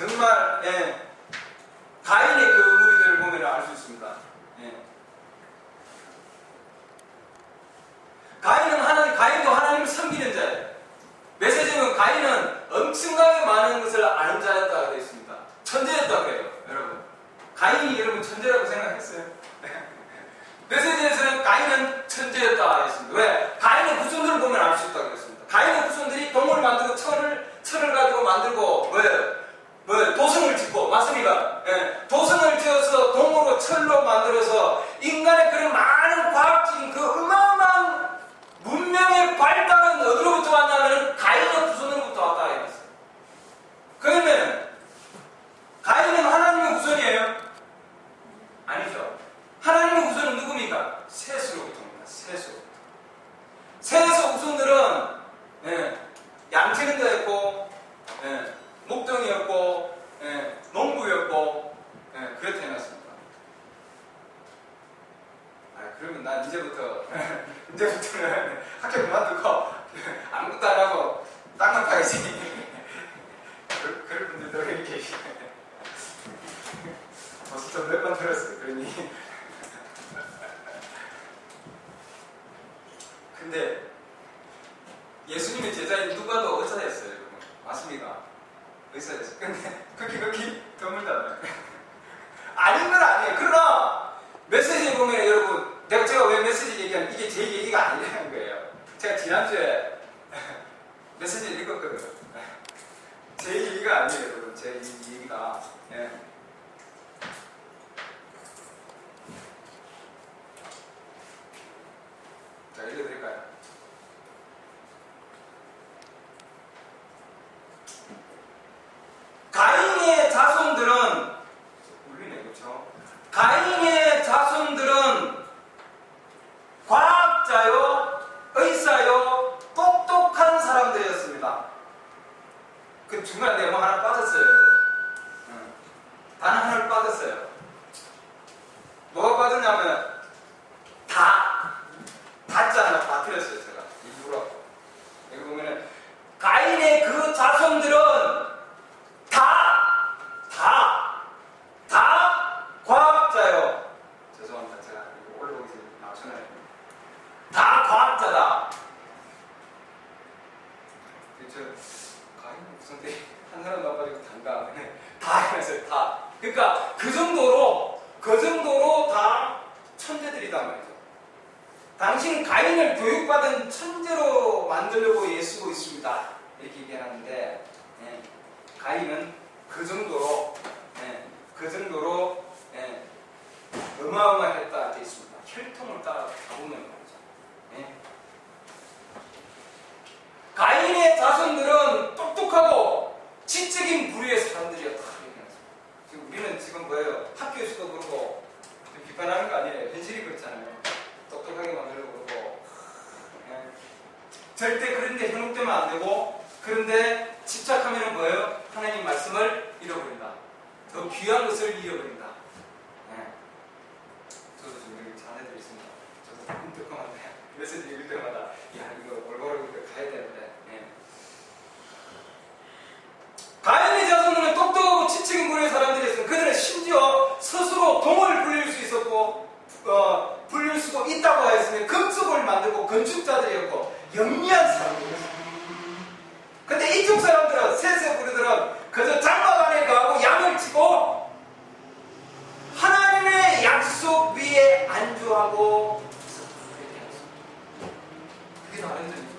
정말 가인의 그 무리들을 보면 알 수 있습니다. 가인도 하나님을 섬기는 자예요. 메시지는 가인은 엄청나게 많은 것을 아는 자였다고 되어 있습니다. 천재였다고 해요, 여러분. 가인이 여러분 천재라고 생각했어요? 메시지에서는 가인은 천재였다고 했습니다. 왜? 가인의 후손들을 보면 알 수 있다고 했습니다. 가인의 후손들이 동을 만들고 철을 가지고 만들고 도성을 짓고, 맞습니까? 도성을 지어서 동으로 철로 만들어서 인간의 그런 많은 과학적인 그 어마어마한 문명의 발달은 어디로부터 왔냐면 가인의 후손으로부터 왔다 했어요. 그러면 가인은 하나님의 후손이에요? 아니죠. 하나님의 후손은 누굽니까? 셋으로부터입니다. 셋에서 후손들은 양치는 자였고 목동이었고 농부였고 그렇게 해놨습니다. 그러면 난 이제부터는 학교 그만두고 아무것도 안 하고 땅만 파야지. 그럴 분들도 이렇게 벌써 몇 번 들었어요. 그러니 근데 예수님의 제자인 누가도 의사였어요. 맞습니까? 의사였어요. 근데 그렇게 드물잖아요. 아닌 건 아니에요. 그러나 메시지에 보면 여러분, 제가 왜 메시지 얘기하면 이게 제 얘기가 아니라는 거예요. 제가 지난주에 메시지를 읽었거든요. 제 얘기가 아니에요, 여러분. 제 얘기가. 자, 읽어드릴까요? 가인의 자손들은 울리네, 그렇죠? 가인의 자손들은 과학자요, 의사요, 똑똑한 사람들이었습니다. 그 중간에 내가 뭐 하나 빠졌어요. 단 하나를 빠졌어요. 뭐가 빠졌냐면 다자 하나 빠뜨렸어요. 제가 일부러. 여기 보면은 가인의 그 자손들은 다 과학자요. 죄송합니다. 제가 이거 올려보기 전에 맞춰놔요. 다 과학자다. 그렇죠. 가인은 무슨 한 사람 나빠지고 단가. 다 해놨어요. 다. 그러니까 그 정도로 다 천재들이단 말이죠. 당신 가인을 교육받은 천재로 만들려고 애쓰고 있습니다. 이렇게 얘기하는데 가인은 그 정도로 어마어마했다 되어 있습니다. 혈통을 따라 가보면 말이죠. 가인의 자손들은 똑똑하고 지적인 부류의 사람들이었다. 지금 우리는 지금 뭐예요? 학교에서도 그렇고 비판하는 거 아니에요. 현실이 그렇잖아요. 똑똑하게 만들려고 그러고 절대 그런데 현혹되면 안 되고, 그런데 집착하면 뭐예요? 하나님 말씀을 잃어버린다. 더 귀한 것을 잃어버린다. 저도 지금 여기 자녀들이 있습니다. 저도 끔찍한데 메시지 읽을 때마다 야 이거 올바로 가야 되는데. 가인의 자손들은 똑똑하고 지적인 부류의 사람들이었으면 그들은 심지어 스스로 동을 불릴 수 있었고 불릴 수도 있다고 하였으면 금속을 만들고 건축자들이었고 영리한 사람들이었습니다. 근데 이쪽 사람들은 셋의 부류들은 그저 장막 안에 가고 양을 치고 하나님의 약속 위에 안주하고 그게 다른 점이죠.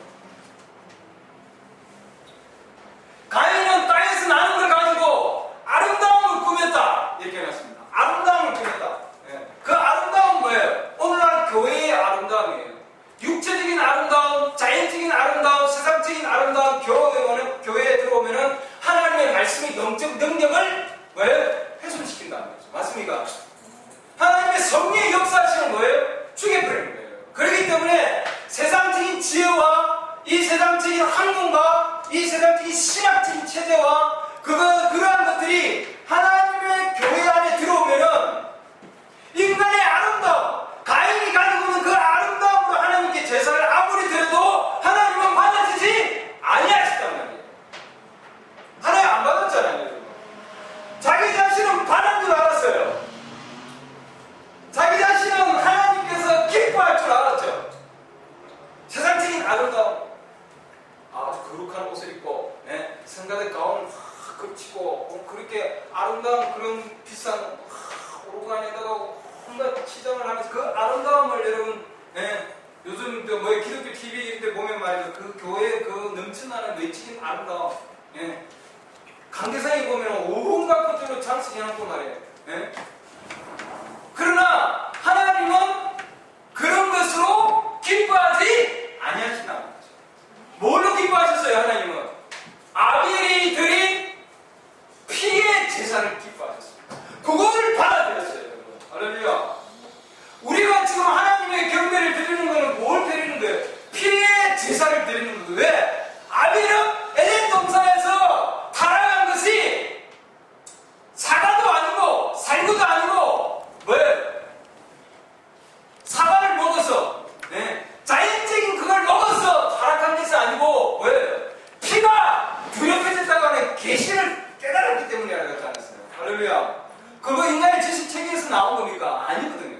아름다운 그런 비싼 오르간에다가 온갖 치장을 하면서 그 아름다움을 여러분, 요즘 기독교 TV 이런 데 보면 말이죠. 그 교회의 그 넘쳐나는 외치긴 아름다움. 강대상에 보면 온갖 것들로 장식해놓고 말이에요. 그러나 하나님은 그런 것으로 기뻐하지 아니하신다는 거죠. 뭘로 기뻐하셨어요, 하나님은? 아벨이 드린 피의 제사를 기뻐하셨습니다. 그거를 받아들였어요, 여러분. 할렐루야. 우리가 지금 하나님의 경배를 드리는 거는 뭘 드리는 거예요? 피의 제사를 드리는 거예요. 왜? 아벨은 에덴 동산에서 타락한 것이 사과도 아니고 살구도 아니고 뭐예요? 사과를 먹어서 자연적인 그걸 먹어서 타락한 것이 아니고 뭐예요? 피가 부력해졌다고 하는 계시를 깨달았기 때문에 알았지 않았어요? 할렐루야. 그거 인간의 지식 체계에서 나온 겁니까? 아니거든요.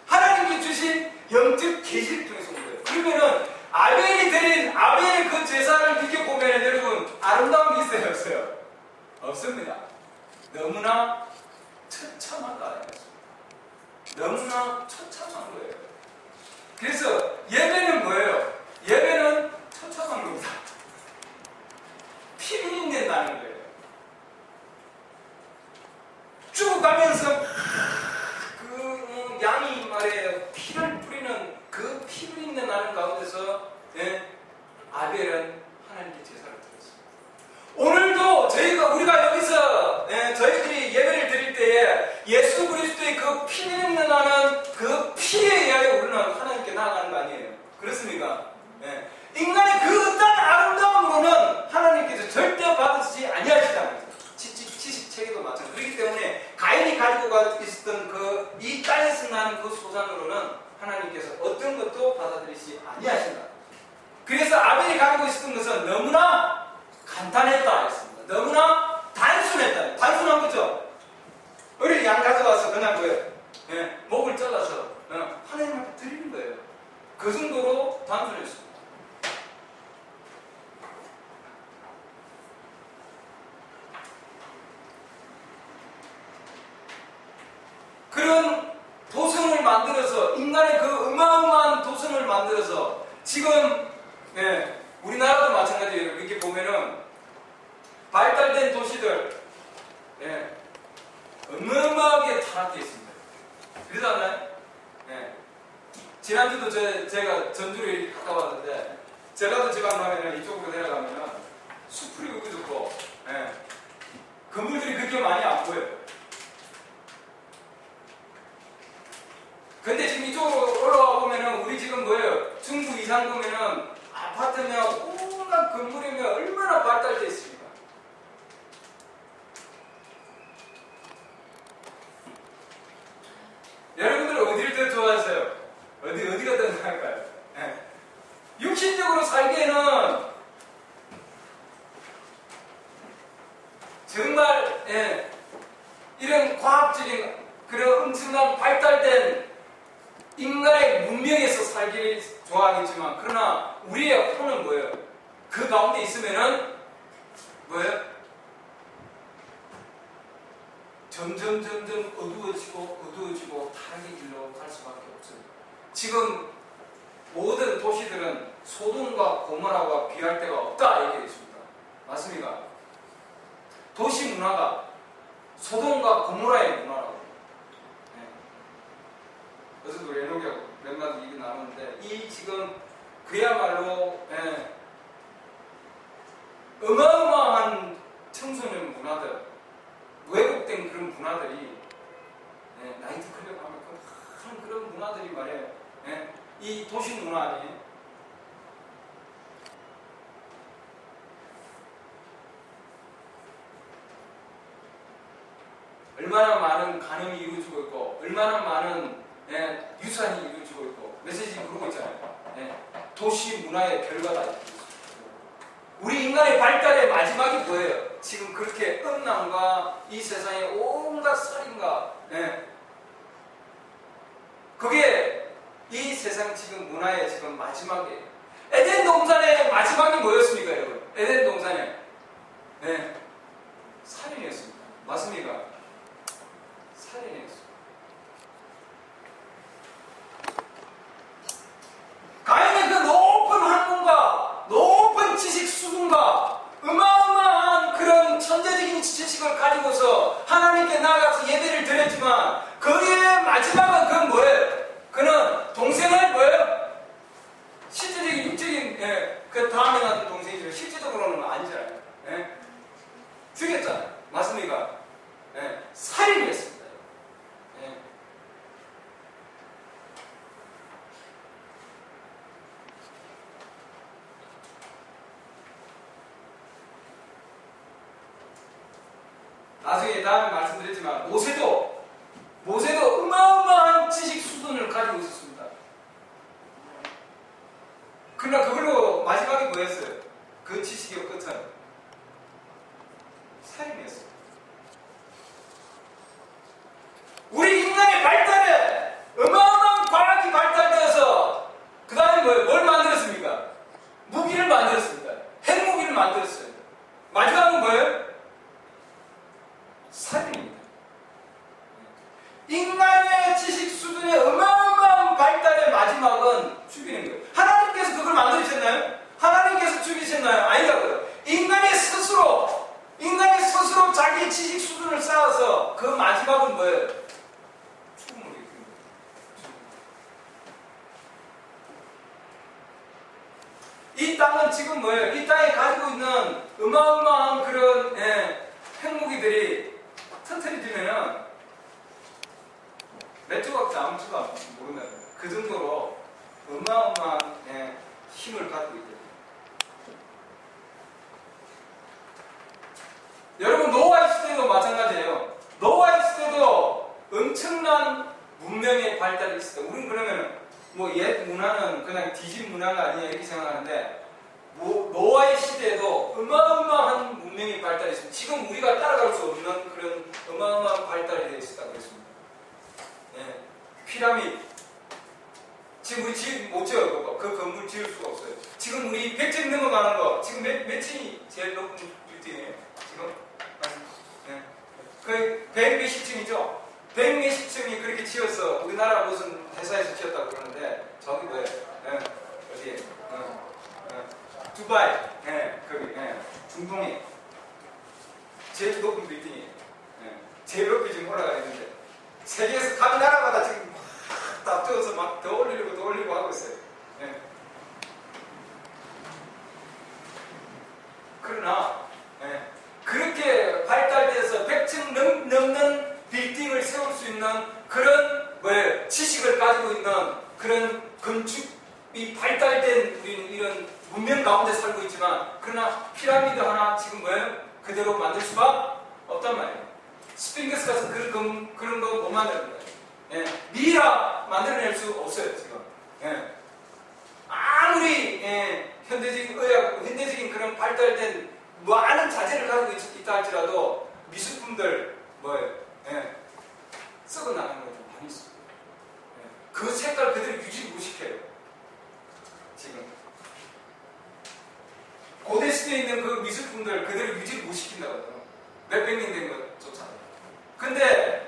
하나님이 주신 영적 계시를 통해서 온 거예요. 그러면은 아벨이 드린 아벨의 그 제사를 비켜보면 여러분 아름다움이 있어요, 없어요? 없습니다. 너무나 처참한 거 아니겠습니까? 너무나 처참한 거예요. 그래서 예배는 뭐예요? 예배는 처참한 겁니다. 피 흘린다는 거예요. 쭉 가면서 그 양이 말이에요. 피를 뿌리는 그 피 흘리는 나는 가운데서 아벨은 하나님께 제사를 드렸습니다. 오늘도 우리가 여기서 저희들이 예배를 드릴 때에 예수 그리스도의 그 피 흘리는 나는 그 피에 의하여 우리는 하나님께 나아가는 거 아니에요? 그렇습니까? 인간의 그 어떤 아름다움으로는 하나님께서 절대 받으시지 아니하시다는 거죠. 지식 체계도 마찬가지죠. 그렇기 때문에 가인이 가지고 있었던 이 땅에서 나는 그 소산으로는 하나님께서 어떤 것도 받아들이지 아니하신다. 그래서 아벨이 가지고 있었던 것은 너무나 간단했다 했습니다. 너무나 단순했다. 단순한 거죠. 어린 양 가져와서 그냥 목을 잘라서 하나님한테 드리는 거예요. 그 정도로 단순했습니다. 그런 도성을 만들어서 인간의 그 어마어마한 도성을 만들어서 지금 우리나라도 마찬가지예요. 이렇게 보면은 발달된 도시들 어마어마하게 타락되어 있습니다. 그러지 않나요? 지난주도 제가 전주로 이렇게 가까웠는데 전라도 지방 가면은 이쪽으로 내려가면은 숲풀이 그렇게 좋고 건물들이 그렇게 많이 안 보여요. 근데 지금 이쪽으로 올라와 보면은 우리 지금 뭐예요? 중부 이상 보면은 아파트면 온갖 건물이면 얼마나 발달되어 있습니까? 여러분들 어디를 더 좋아하세요? 어디가 더 나을까요? 육신적으로 살기에는 정말 이런 과학적인 그런 엄청난 발달된 인간의 문명에서 살기를 좋아하겠지만 그러나 우리의 혼은 뭐예요? 그 가운데 있으면은 뭐예요? 점점 어두워지고 타락의 길로 갈 수밖에 없어요. 지금 모든 도시들은 소돔과 고모라와 비할 데가 없다 얘기해 있습니다. 맞습니까? 도시 문화가 소돔과 고모라의 문화라고. 어제도 레노기하고 몇 마디 얘기 나눴는데 이 지금 그야말로 어마어마한 청소년 문화들, 왜곡된 그런 문화들이 나이트클럽 하면 그런 문화들이 말이에요. 이 도시 문화 아니에요? 얼마나 많은 간음이 이루어지고 있고 얼마나 많은 유산이 이루어지고 있고 메시지 그러고 있잖아요. 도시 문화의 결과다. 우리 인간의 발달의 마지막이 뭐예요? 지금 그렇게 음란과 이 세상의 온갖 살인과 그게 이 세상 지금 문화의 지금 마지막이에요. 에덴 동산의 마지막이 뭐였습니까, 여러분? 에덴 동산에 천재적인 지식을 가지고서 하나님께 나아가서 예배를 드렸지만 그의 마지막은 그건 뭐예요? 그는 동생을 뭐예요? 실제적인 육적인 그 다음에 낳은 동생이지만 실제적으로는 아니잖아요. 죽였잖아요. 맞습니까? 살인했습니다. 나중에 다음에 말씀드렸지만 모세도 어마어마한 지식 수준을 가지고 있었습니다. 그러나 그걸로 마지막에 뭐였어요? 그 지식의 끝은 살인이었어요. 우리 인간의 발달에 어마어마한 과학이 발달되어서 그 다음에 뭐예요? 뭘 만들었습니까? 무기를 만들었습니다. 핵무기를 만들었어요. 마지막은 뭐예요? 살인입니다. 인간의 지식 수준의 어마어마한 발달의 마지막은 죽이는 거예요. 하나님께서 그걸 만드셨나요? 하나님께서 죽이셨나요? 아니라고요. 인간이 스스로 자기의 지식 수준을 쌓아서 그 마지막은 뭐예요? 죽음을 이루는 거예요. 이 땅은 지금 뭐예요? 이 땅에 가지고 있는 어마어마한 그런 핵무기들이 터뜨려지면은 몇 조각도 아무것도 모르면 그 정도로 어마어마한 힘을 갖고 있거든요. 여러분 노아의 시대도 마찬가지예요. 노아의 시대도 엄청난 문명의 발달이 있었어요. 우리는 그러면 뭐 옛 문화는 그냥 뒤진 문화가 아니냐 이렇게 생각하는데 노아의 시대에도 어마어마한 문명의 발달이 있습니다. 지금 우리가 따라갈 수 없는 그런 어마어마한 발달이 되어 있었다고 했습니다. 피라미드. 지금 우리 집 못 지어요. 그 건물 지을 수가 없어요. 지금 우리 100층 넘어가는 거, 지금 몇 층이 제일 높은 빌딩이에요? 지금? 그 100몇십 층이죠? 100몇십 층이 그렇게 지어서 우리나라 무슨 회사에서 지었다고 그러는데, 저기 뭐예요? 어디에? 두바이. 거기. 중동에. 제일 높은 빌딩이에요. 제일 높이 지금 올라가 있는데, 세계에서 각 나라마다 지금 막 앞서서 막 더 올리고 하고 있어요. 그러나 그렇게 발달돼서 100층 넘는 빌딩을 세울 수 있는 그런 지식을 가지고 있는 그런 건축이 발달된 우리는 이런 문명 가운데 살고 있지만 그러나 피라미드 하나 지금 그대로 만들 수가 없단 말이에요. 스핑크스 같은 그런 거 못 만드는 거예요. 미라 만들어낼 수 없어요, 지금. 아무리 현대적인 의학, 현대적인 그런 발달된 많은 자재를 가지고 있다 할지라도 미술품들 썩어 나가는 거 좀 많이 있어요. 그 색깔 그대로 유지 못 시켜요. 지금 고대 시대에 있는 그 미술품들 그대로 유지를 못 시킨다거든요. 몇백 년 된 것조차. 근데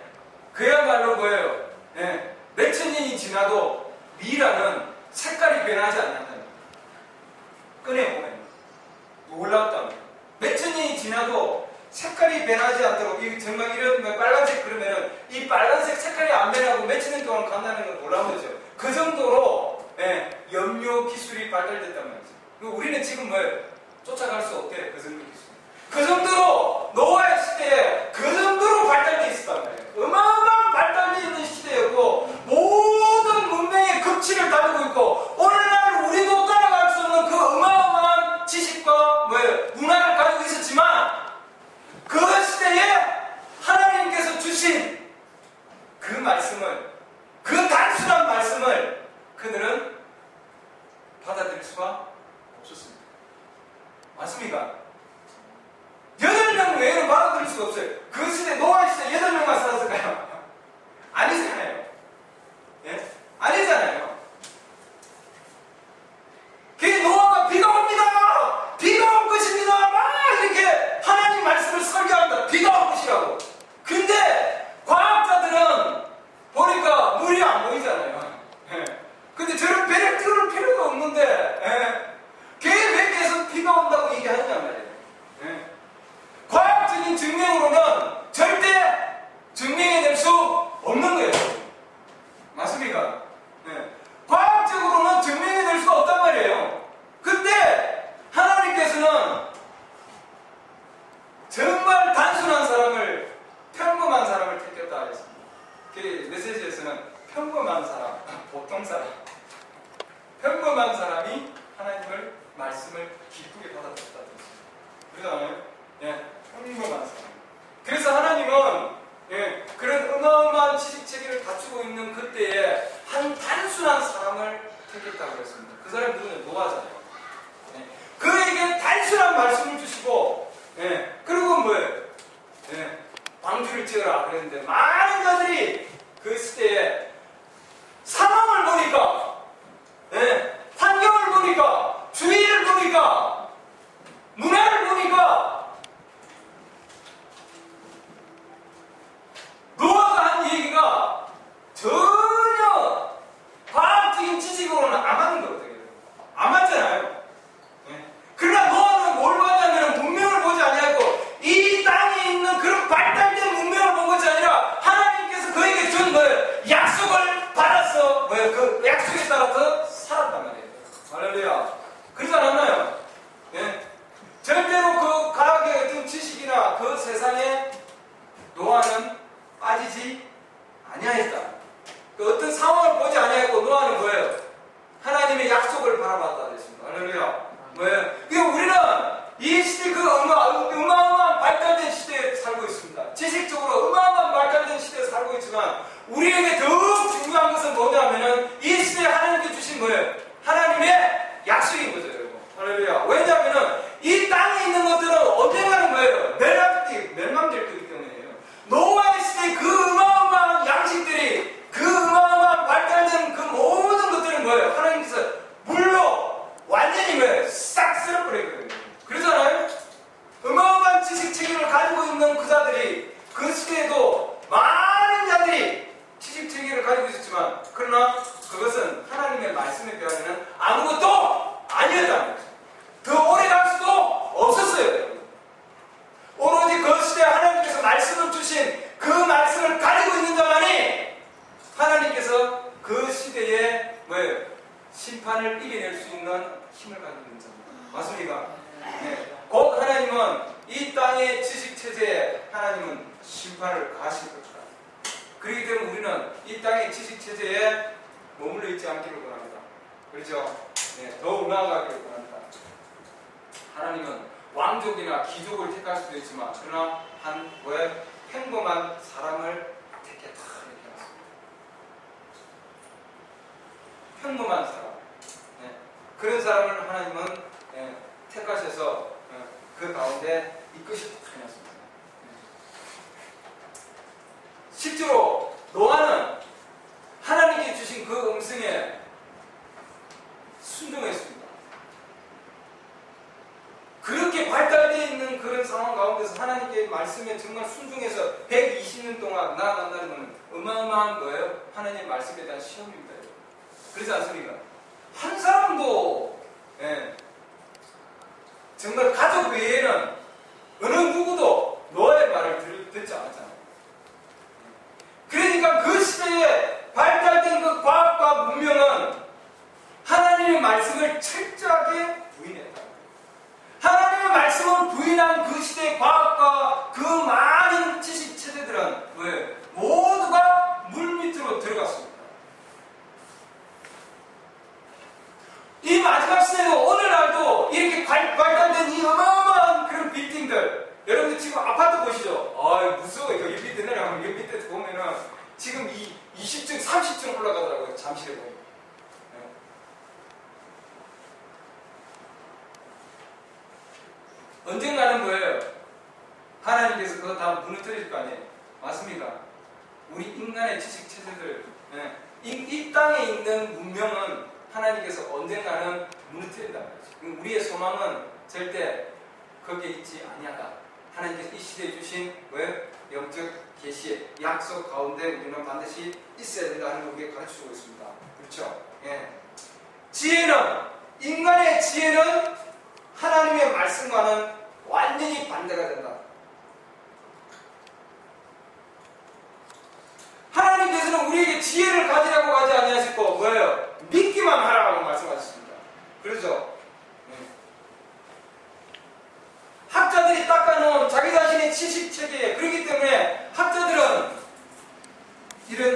그야말로 몇천 년이 지나도 미라는 색깔이 변하지 않는다는 꺼내보면 놀랍다면 몇천 년이 지나도 색깔이 변하지 않도록 정말 이런 빨간색 그러면은 이 빨간색 색깔이 안 변하고 몇천 년 동안 간다는 건 놀라운 거죠. 그 정도로 염료 기술이 발달됐단 말이죠. 우리는 지금 쫓아갈 수 없대요. 그 정도 기술. 그 정도로 노아의 시대에 그 정도로 발달되어 있었단 말이에요. 어마어마한 발달되어 있는 시대였고 모든 문명의 극치를 다루고 있고 오늘날 우리도 따라갈 수 없는 그 어마어마한 지식과 문화를 가지고 있었지만 그 시대에 하나님께서 주신 그 말씀을 그 단순한 말씀을 그들은 받아들일 수가 없었습니다. 맞습니까? 8명 외에는 받아들일 수가 없어요. 그 시대, 노아의 시대 8명만 살았을까요? 아니잖아요. 아니잖아요. 노아가 비가 옵니다! 비가 올 것입니다! 막 이렇게 하나님 말씀을 설교한다. 비가 올 것이라고. 근데 과학자들은 보니까 물이 안 보이잖아요. 근데 저런 배를 뚫을 필요가 없는데 왜 계속 비가 온다고 얘기하느냐 말이에요. 과학적인 그 메시지에서는 평범한 사람, 보통 사람, 평범한 사람이 하나님을 말씀을 기쁘게 받아들였다는 것입니다. 그러잖아요. 예, 평범한 사람. 그래서 하나님은 그런 어마어마한 지식 체계를 갖추고 있는 그때에 한 단순한 사람을 택했다고 했습니다. 그 사람이 누구냐? 노아잖아요. 그에게 단순한 말씀을 주시고, 그리고 뭐예요? 방주를 지어라 그랬는데 많은 자들이 그 시대에 상황을 보니까, 환경을 보니까, 주위를 보니까, 문화를 보니까 노아가 한 얘기가 전혀 과학적인 지식으로는 안 맞는 거거든요. 안 맞잖아요. 그러나 노아는 뭘 봤냐면 문명을 보지 아니하고 이 땅에 있는 그런 발달된 문명을 본 것이 아니라 하나님께서 그에게 준 약속을 받아서 그 약속에 따라서 살았단 말이에요. 할렐루야. 그러지 않았나요? 절대로 그 과학의 어떤 지식이나 그 세상에 노아는 빠지지 아니하였다. 그 어떤 상황을 보지 아니하고 노아는 뭐예요? 하나님의 약속을 바라봤다 그랬습니다. 할렐루야. 뭐예요? 그러니까 우리는 이 시대 그 어마어마한 발달된 시대에 살고 있습니다. 지식적으로 어마어마한 발달된 시대에 살고 있지만 우리에게 더욱 중요한 것은 뭐냐면은 이 시대에 하나님께 주신 뭐예요? 하나님의 약속인 거죠, 여러분. 할렐루야. 왜냐하면은 이 땅에 있는 것들은 언젠가는 뭐예요? 멸망될 거기 때문이에요. 노아의 시대의 그 어마어마한 양식들이, 그 어마어마한 발달된 그 모든 것들은 뭐예요? 하나님께서 물로 완전히 뭐예요? 싹 쓸어버리거든요. 그러잖아요? 어마어마한 지식 체계를 가지고 있는 그 자들이 그 시대에도 많은 자들이 지식 체계를 가지고 있었지만 그러나 그것은 하나님의 말씀에 비하면 아무것도 아니었다는 거죠. 더 오래 갈 수도 없었어요. 오로지 그 시대에 하나님께서 말씀을 주신 그 말씀을 가지고 있는 자만이 하나님께서 그 시대에 뭐예요? 심판을 이겨낼 수 있는 힘을 가지고 있는 자입니다. 맞습니까? 곧 하나님은 이 땅의 지식체제에 하나님은 심판을 가하실 것이다. 그렇기 때문에 우리는 이 땅의 지식체제에 머물러 있지 않기를 원합니다. 그렇죠? 더욱 나아가기를 원합니다. 하나님은 왕족이나 귀족을 택할 수도 있지만 그러나 한 평범한 사람을 택했다 이렇게 말습니다. 평범한 사람. 그런 사람을 하나님은 택하셔서 그 가운데 이끄셨다 해놨습니다. 실제로 노아는 하나님께 주신 그 음성에 순종했습니다. 그렇게 발달되어 있는 그런 상황 가운데서 하나님께 말씀에 정말 순종해서 120년 동안 나아간다는 것은 어마어마한 거예요. 하나님의 말씀에 대한 시험입니다. 그렇지 않습니까? 한 사람도 정말 가족 외에는 어느 누구도 노아의 말을 듣지 않았잖아요. 그러니까 그 시대에 발달된 그 과학과 문명은 하나님의 말씀을 철저하게 부인했다. 하나님의 말씀을 부인한 그 시대의 과학과 그 많은 지식 체제들은 뭐예요? 모두가 물밑으로 들어갔습니다. 이 마지막 시대도 오늘날도 이렇게 발달된 이 어마어마한 그런 빌딩들, 여러분들 지금 아파트 보시죠? 무서워요. 여기 밑에 내려가면 여기 밑에 보면은 지금 20층, 30층 올라가더라고요. 잠실에 보면. 언젠가는 뭐예요? 하나님께서 그거 다 무너뜨릴 거 아니에요? 맞습니까? 우리 인간의 지식 체제들, 이 땅에 있는 문명은 하나님께서 언젠가는 무너뜨린다는 거죠. 우리의 소망은 절대 거기에 있지 아니하다. 하나님께서 이 시대에 주신 영적 계시의 약속 가운데 우리는 반드시 있어야 된다는 걸 우리에게 가르쳐주고 있습니다. 그렇죠? 지혜는, 인간의 지혜는 하나님의 말씀과는 완전히 반대가 된다. 하나님께서는 우리에게 지혜를 가지라고 하지 아니하시고 뭐예요? 믿기만 하라고 말씀하셨습니다. 그렇죠? 학자들이 닦아놓은 자기 자신의 지식 체계에, 그렇기 때문에 학자들은 이런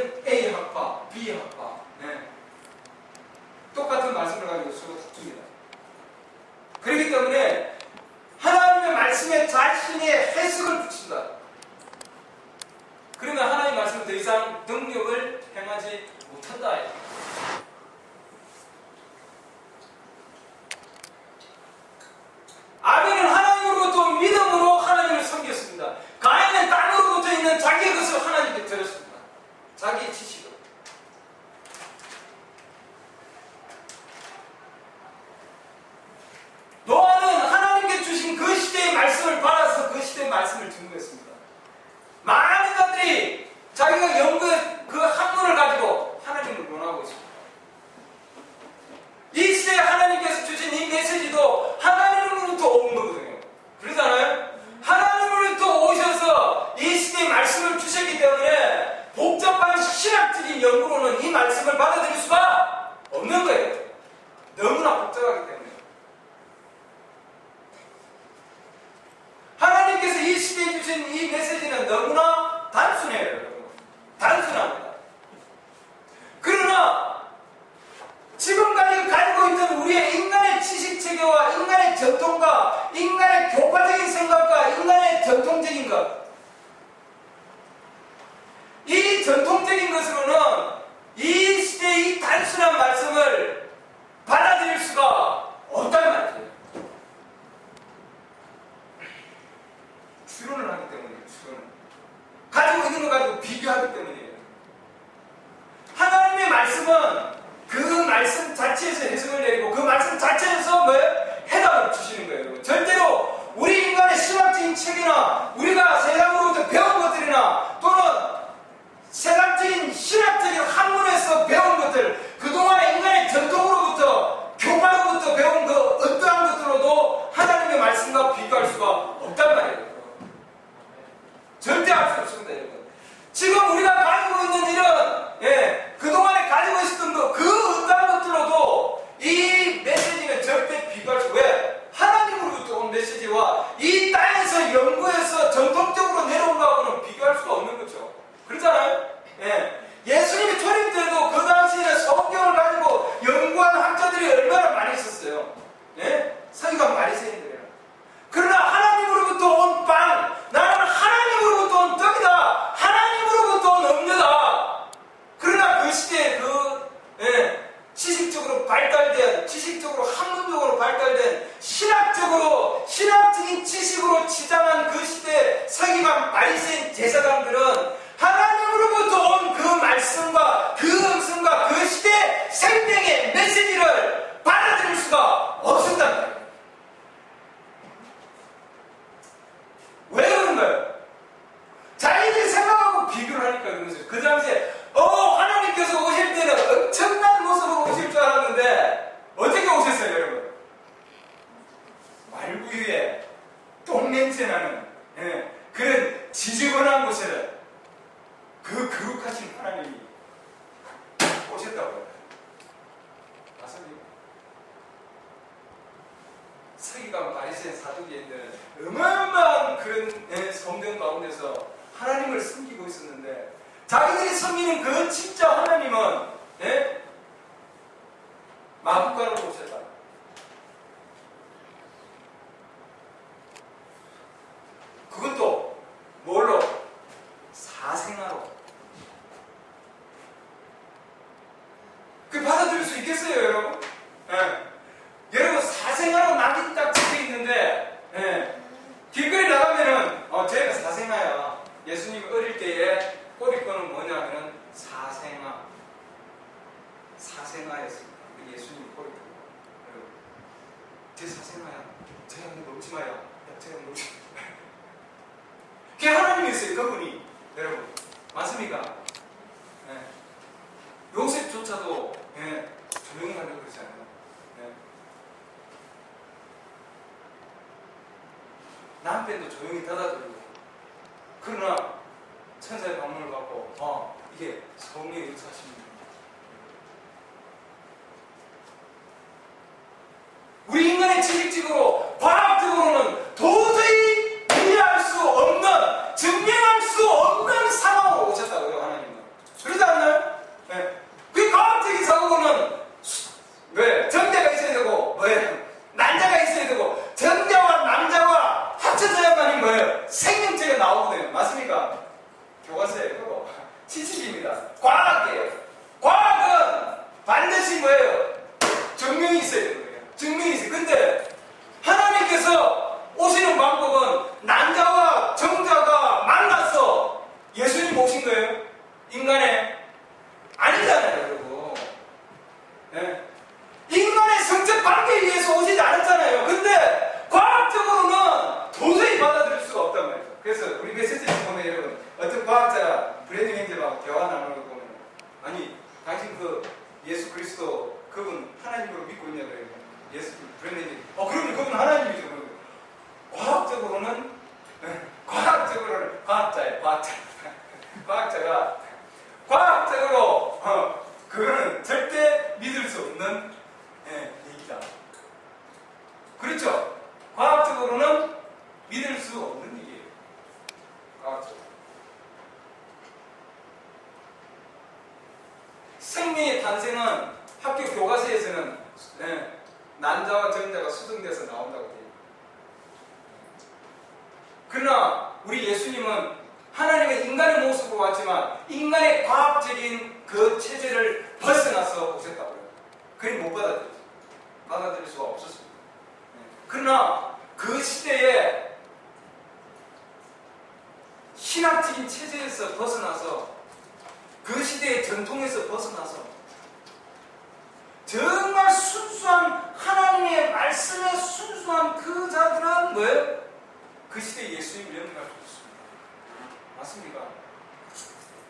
자신의 해석을 붙인다. 그러면 하나님 말씀은 더 이상 능력을 행하지 못한다. 아벨은 하나님으로부터 믿음으로 하나님을 섬겼습니다. 가인은 땅으로부터 있는 자기의 것을 하나님께 드렸습니다. 자기의 지식을. 노아는 하나님께 주신 그 시대의 말씀을 받아서 그 시대의 말씀을 증거했습니다. 많은 인간들이 자기가 연구한 그 학문을 가지고 하나님을 논하고 있습니다. 이 시대에 하나님께서 주신 이 메시지도 하나님으로부터 온 거거든요. 그러잖아요? 하나님으로부터 오셔서 이 시대의 말씀을 주셨기 때문에 복잡한 신학적인 연구로는 이 말씀을 받아들일 수가 없는 거예요. 너무나 복잡하기 때문에. 하나님께서 이 시대에 주신 이 메시지는 너무나 단순해요, 여러분. 단순합니다. 그러나 지금까지 가지고 있던 우리의 인간의 지식체계와 인간의 전통과 인간의 교파적인 생각과 인간의 전통적인 것, 이 전통적인 것으로는 이 시대의 이 단순한 말씀을 받아들일 수가 없단 말이에요. 추론을 하기 때문이에요. 추론을. 가지고 있는 거 가지고 비교하기 때문이에요. 하나님의 말씀은 그 말씀 자체에서 해석을 내리고 그 말씀 자체에서 해답을 주시는 거예요. 절대로 우리 인간의 신학적인 책이나 우리가 세상으로부터 배운 것들이나 또는 세상적인 신학적인 학문에서 배운 것들, 그동안의 인간의 전통으로부터 교파로부터 배운 그 어떠한 것들로도 하나님의 말씀과 비교할 수가 없단 말이에요. 절대 할 수 없습니다, 여러분. 지금 우리가 가지고 있는 일은 그동안에 가지고 있었던 그 어떠한 것들로도 이 메시지는 절대 비교할 수 없어요. 왜? 하나님으로부터 온 메시지와 이 땅에서 연구해서 전통적으로 내려온 거하고는 비교할 수가 없는 거죠. 그렇잖아요? 예수님이 초림 때도 그 당시에는 성경을 가지고 연구한 학자들이 얼마나 많이 있었어요. 서기관 바리새인들이라. 그러나 하나님으로부터 온 빵, 나는 하나님으로부터 온 떡이다. 하나님으로부터 온 음료다. 그러나 그 시대에 지식적으로 발달된, 지식적으로 학문적으로 발달된, 신학적인 지식으로 치장한 그 시대 서기관 바리새인 제사장들은 하나님으로부터 온 그 말씀과 그 음성과 그 시대 생명의 메시지를 받아들일 수가 없었단 말이에요. 왜 그런 거예요? 자기들이 생각하고 비교를 하니까 그런 거죠. 그 당시에 하나님께서 오실 때는 엄청난 모습으로 오실 줄 알았는데 어떻게 오셨어요, 여러분? 말구유에 똥냄새 나는 그런 지저분한 곳에 그 거룩하신 하나님이 오셨다고요. 맞습니까? 서기관 바리새인 사두개인들은 어마어마한 그런 성경 가운데서 하나님을 섬기고 있었는데 자기들이 섬기는 그 진짜 하나님은 마구간으로 오셨다. 그것도 뭘로? 사생아로. 그 받아들일 수 있겠어요, 여러분? 여러분, 사생아로 낙인 딱 찍혀 있는데 길거리 나가면은 저희가 사생아야. 예수님 어릴 때에 꼬리꼬는 뭐냐면은 사생아였습니다. 예수님 꼬리꼬. 제 사생아야. 저희한테 놀지 마야. 저희한테 놀지 마. 그게 하나님이었어요, 그분이. 여러분, 맞습니까? 요셉조차도 조용히 하려고 그러잖아요. 남편도 조용히 닫아두고. 그러나 천사의 방문을 받고 이게 성령의 역사십니다. 우리 인간의 지식적으로 과학적으로는 도저히 이해할 수 없는, 증명할 수 없는 상황으로 오셨다고요, 하나님은. 그러지 않나요? 그 과학적인 사고는 왜? 정자가 있어야 되고, 난자가 있어야 되고, 정자와 남자가 합쳐져야만 뭐예요? 생명체가 나오거든요. 맞습니까? 교과서에 그거 지식입니다. 과학이에요. 과학은 반드시 뭐예요? 증명이 있어야 되는 거예요. 증명이 있어요. 근데 하나님께서 오시는 방법은 난자와 정자가 만나서 예수님 오신 거예요? 인간의 아니잖아요, 여러분. 네. 인간의 성적 관계에 의해서 오시지 않았잖아요. 근데 과학적으로는 도저히 받아들일 수가 없단 말이죠. 그래서 우리 메시지를 보면 여러분, 어떤 과학자가 브랜드 형제하고 대화 나누는 거 보면, 아니 당신 그 예수 그리스도 그분 하나님으로 믿고 있냐 그래요. 예수 브랜드 형제, 그러면 그분 하나님이죠. 과학적으로는 과학자예요. 과학자가 과학적으로 그거는 절대 믿을 수 없는 얘기다. 그렇죠? 과학적으로는 믿을 수 없는 얘기예요. 과학적으로. 생명의 탄생은 학교 교과서에서는 난자와 정자가 수정돼서 나온다고 돼요. 그러나 우리 예수님은 하나님의 인간의 모습으로 왔지만 인간의 과학적인 그 체제를 벗어나서 오셨다고요. 그걸 못 받아들일 수가 없었습니다. 그러나 그 시대에 신학적인 체제에서 벗어나서 그 시대의 전통에서 벗어나서 정말 순수한 하나님의 말씀에 순수한 그 자들은 뭐예요? 그 시대에 예수님을 영접할 수 있습니다. 맞습니까?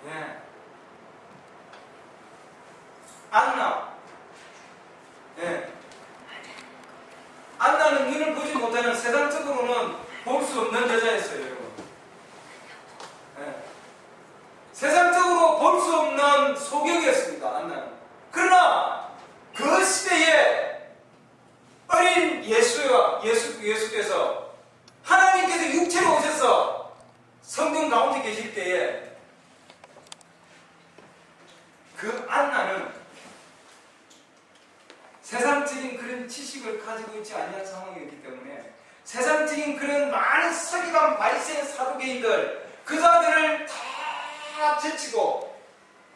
예. 안나. 예. 안나는 눈을 보지 못하는 세상적으로는 볼 수 없는 여자였어요, 여러분. 예. 세상적으로 볼 수 없는 소경이었습니다, 안나는. 그러나 그 시대에 어린 예수께서 하나님께서 육체로 오셔서 성경 가운데 계실 때에 그 안나는 세상적인 그런 지식을 가지고 있지 않는 상황이었기 때문에 세상적인 그런 많은 서기관 바리새인 사두개인들 그 자들을 다 제치고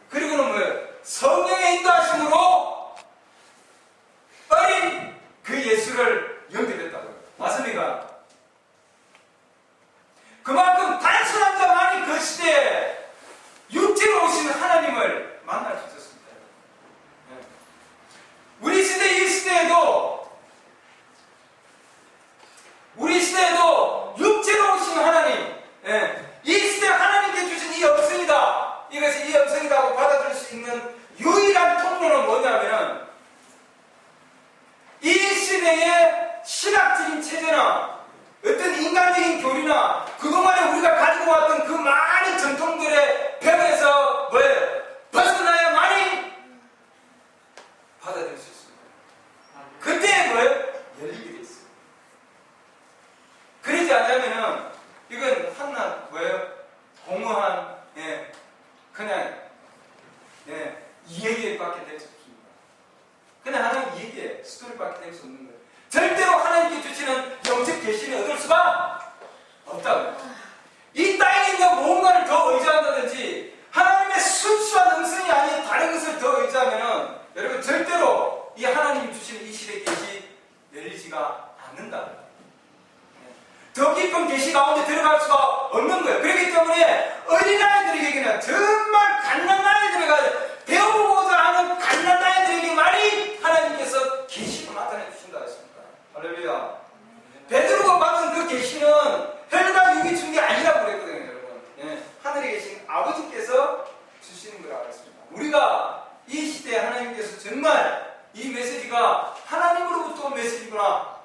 그리고는 뭐예요? 성령의 인도하심으로 어린 그 예수를 영접했다고요. 맞습니까? 그만큼 단순한 자만이 그 시대에 육체로 오신 하나님을 만날 수 있었습니다. 우리 시대 이 시대에도 육체로 오신 하나님, 이 시대 하나님께 주신 이 영성이다. 이것이 이 영성이다 하고 받아들일 수 있는 유일한 통로는 뭐냐면 이 시대의 신학적인 체제나 어떤 인간적인 교리나 그동안에 우리가 가지고 왔던 그 많은 전통들의 벽에서 뭐예요? 벗어나야만이 받아들일 수 있습니다. 그때 뭐예요? 열리게 돼 있어요. 그러지 않으면은 이건 한낱 뭐예요? 공허한 그냥 이야기밖에 될 수 없습니다. 그냥 하나님 이야기에 스토리밖에 될 수 없는 거예요. 절대로 하나님께 주시는 영적 계시를 얻을 수가 없다고요. 이 땅에 있는 무언가를 더 의지한다든지 하나님의 순수한 음성이 아닌 다른 것을 더 의지하면은 여러분 절대로 이 하나님이 주시는 이 시대 계시 열리지가 않는다. 더 깊은 계시 가운데 들어갈 수가 없는 거예요. 그렇기 때문에 어린아이들에게는 정말 갓난아이들에게 배워보고자 하는 갓난아이들에게만이 하나님께서 계시를 나타내 주신다 했습니다. 할렐루야. 베드로가 받은 그 계시는 혈과 육이 준 게 아니라고 그랬거든요, 여러분. 하늘에 계신 아버지께서 주시는 거라고 했습니다. 우리가 이 시대에 하나님께서 정말 이 메시지가 하나님으로부터 온 메시지구나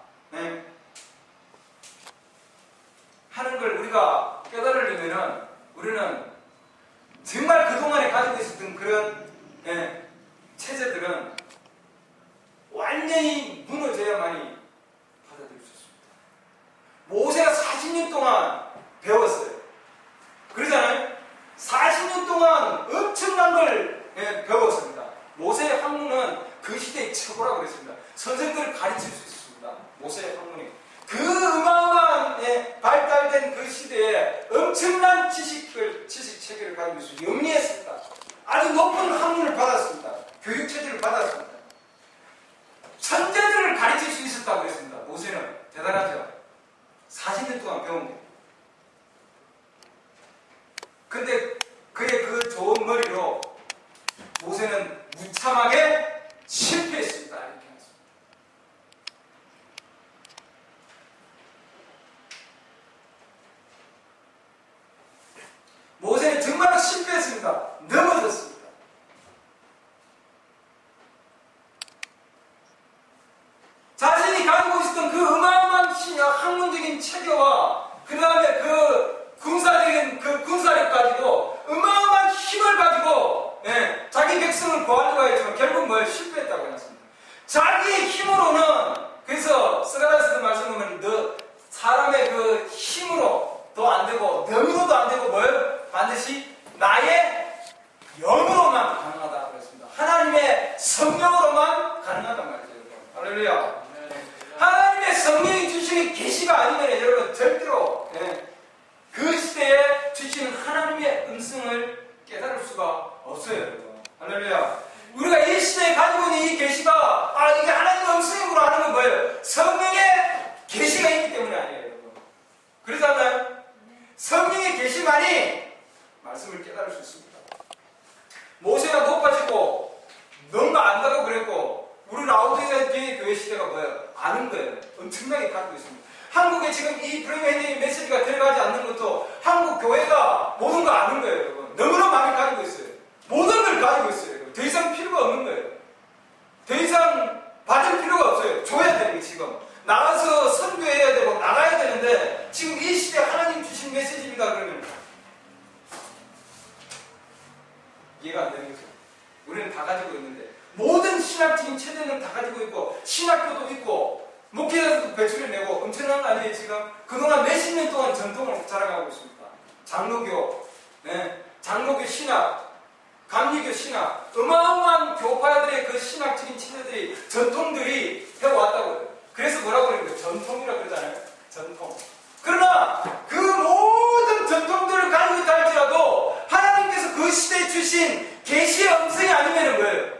하는 걸 우리가 깨달으려면은 우리는 정말 그동안에 가지고 있었던 그런 체제들은 완전히 무너져야만이 받아들일 수 있습니다. 모세가 40년 동안 배웠어요. 그러잖아요. 40년 동안 엄청난 걸 배웠습니다. 모세의 학문은 그 시대의 최고라고 그랬습니다. 선생들을 가르칠 수 있습니다. 모세의 학문이 그 어마어마한 발달된 그 그 시대에 엄청난 지식 체계를 가지고 있어 영리했습니다. 아주 높은 학문을 받았습니다. 교육 체제를 받았습니다. 천재들을 가르칠 수 있었다고 했습니다. 모세는 대단하죠. 40년 동안 배운 게. 근데 그의 그 좋은 머리로 모세는 무참하게 실패했습니다. 이렇게 했습니다. 모세는 정말로 실패했습니다. 넘어졌습니다. 자신이 가지고 있었던 그 어마어마한 학문적인 체계와 그 다음에 그 군사적인 그 군사력 가지고 어마어마한 힘을 가지고 자기 백성을 구하려고 했지만 결국 뭘 실패했다고 해놨습니다. 자기의 힘으로는 그래서 스가랴서도 말씀 보면 너 사람의 그 힘으로 도 안 되고 능으로도 안 되고 뭘 반드시 나의 영으로만 가능하다 그랬습니다. 하나님의 성령으로만 가능하단 말이죠. 할렐루야. 하나님의 성령이 주시는 계시가 아니면 여러분 절대로 그 시대에 주시는 하나님의 음성을 깨달을 수가 없어요. 여러분. 할렐루야. 우리가 이 시대에 가지고 있는 이 계시가 이게 하나님의 음성으로 하는 건 뭐예요? 성령의 계시가 있기 때문에 아니에요. 여러분. 그렇지 않나요? 성령의 계시만이 말씀을 깨달을 수 있습니다. 모세가 높아지고 뭔가 안다고 그랬고 우리 라오디게아 교회 시대가 뭐예요? 아는 거예요. 엄청나게 가지고 있습니다. 한국에 지금 이 프리메이딩 메시지가 들어가지 않는 것도 한국 교회가 모든 걸 아는 거예요. 여러분. 너무나 많이 가지고 있어요. 모든 걸 가지고 있어요. 여러분. 더 이상 필요가 없는 거예요. 더 이상 받을 필요가 없어요. 줘야 돼요. 지금 나가서 선교해야 되고 나가야 되는데 지금 이 시대에 하나님 주신 메시지입니다. 그러면 이해가 안 되는 거죠. 우리는 다 가지고 있는데 모든 신학적인 체제는 다 가지고 있고 신학교도 있고 목회자들도 배출을 내고 엄청난 거 아니에요. 지금 그동안 몇십 년 동안 전통을 자랑하고 있습니다. 장로교, 장로교 신학, 감리교 신학, 어마어마한 교파들의 그 신학적인 체제들이 전통들이 해왔다고요. 그래서 뭐라고 그러는 거예요? 전통이라고 그러잖아요. 전통. 그러나 그 모든 전통들을 가지고 있다 할지라도 하나님께서 그 시대에 주신 계시의 음성이 아니면 뭐예요?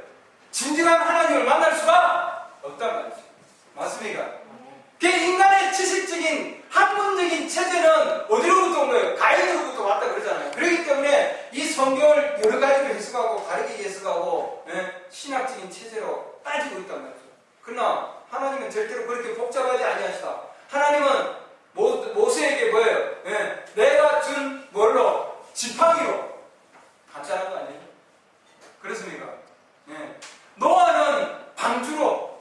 진정한 하나님을 만날 수가 없단 말이죠. 맞습니까? 그 인간의 지식적인 학문적인 체제는 어디로부터 온 거예요? 가인으로부터 왔다 그러잖아요. 그렇기 때문에 이 성경을 여러 가지로 해석하고 다르게 해석하고 신학적인 체제로 따지고 있단 말이죠. 그러나 하나님은 절대로 그렇게 복잡하지 아니하시다. 하나님은 모세에게 뭐예요? 내가 준 뭘로? 지팡이로. 간단한 거 아니에요? 그렇습니까? 노아는 방주로.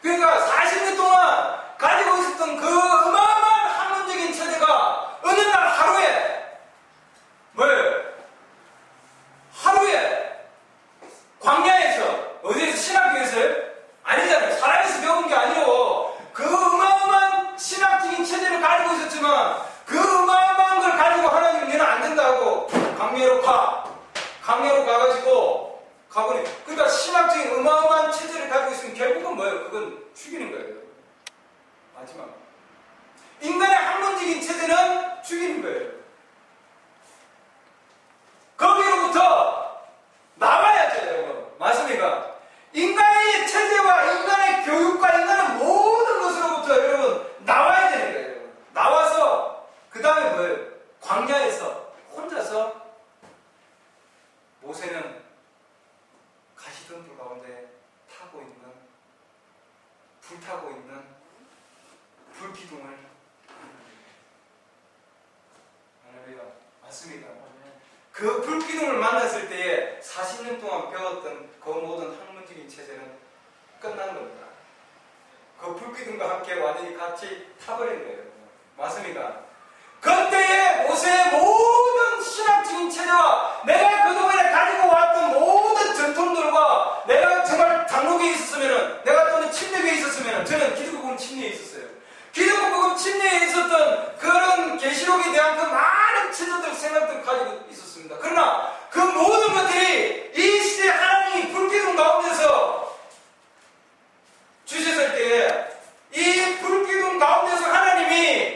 그러니까 40년 동안 가지고 있었던 그 어마어마한 학문적인 체제가 어느 날 하루에 뭐예요? 하루에 광야에서 어디에서 신학교에서요? 아니잖아요. 사람에서 배운 게 아니고 그 어마어마한 신학적인 체제를 가지고 있었지만 그 어마어마한 걸 가지고 하나님은 얘는 안 된다고 강례로 가가지고 가보니 그러니까 신학적인 어마어마한 체제를 가지고 있으면 결국은 뭐예요? 그건 죽이는 거예요. 마지막 인간의 학문적인 체제는 죽이는 거예요. 거기로부터 나와야죠. 여러분. 맞습니까? 인간의 체제와 인간의 교육과 인간의 모든 것으로부터 여러분 나와야 되는 거예요. 여러분. 나와서 그 다음에 뭐예요? 광야에서 혼자서 모세는 가시덤불 가운데 타고 있는 불타고 있는 불기둥을 할렐루야. 맞습니다. 그 불기둥을 만났을 때에 40년 동안 배웠던 그 모든 학문적인 체제는 끝난 겁니다. 그 불기둥과 함께 완전히 같이 타버린 거예요. 맞습니까? 그때에 모세의 모든 신학적인 체제와 내가 그동안에 가지고 왔던 모든 전통들과 내가 정말 장로교에 있었으면 내가 또는 침례교에 있었으면 저는 기독교권 침례에 있었어요. 기독교권 침례에 있었던 그런 계시록에 대한 그 많은 체제들 생각들 가지고 있었습니다. 그러나 그 모든 것들이 이 시대에 하나님이 불기둥 가운데서 주셨을 때에 이 불기둥 가운데서 하나님이